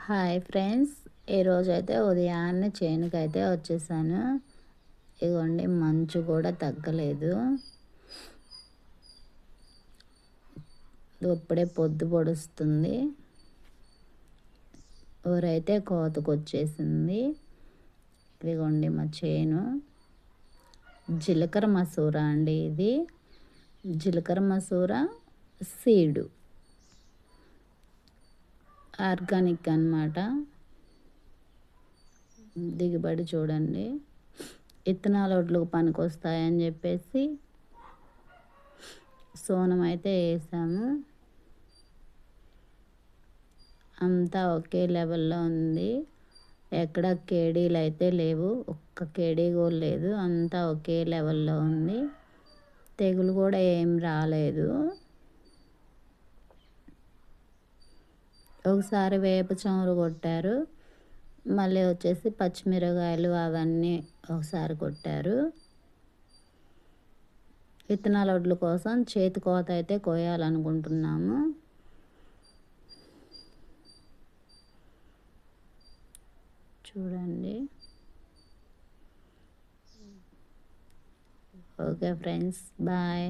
Hi friends, ఈరోజైతే ఉదయాన్నే చేనుకైతే వచ్చేసాను. ఇగోండి మంచు కూడా తగ్గలేదు. ఇప్పుడే పొద్దు పొడుస్తుంది. ఊరైతే కోతకొచ్చేసింది. ఇదిగోండి మా చేను. జీలకర్ర మసూర అండి ఇది. జీలకర్ర మసూర సీడు ఆర్గానిక్ అన్నమాట. దిగుబడి చూడండి. ఇత్తనాల ఒడ్లకు పనికొస్తాయని చెప్పేసి సోనం అయితే వేసాము. అంతా ఒకే లెవెల్లో ఉంది. ఎక్కడ కేడీలు అయితే లేవు, ఒక్క కేడీ కూడా లేదు. అంతా ఒకే లెవెల్లో ఉంది. తెగులు కూడా ఏం రాలేదు. ఒకసారి వేప చెమరు కొట్టారు, మళ్ళీ వచ్చేసి పచ్చిమిరకాయలు అవన్నీ ఒకసారి కొట్టారు. విత్తనాల వడ్ల కోసం చేతి కోత అయితే కోయాలనుకుంటున్నాము. చూడండి. Okay friends, bye.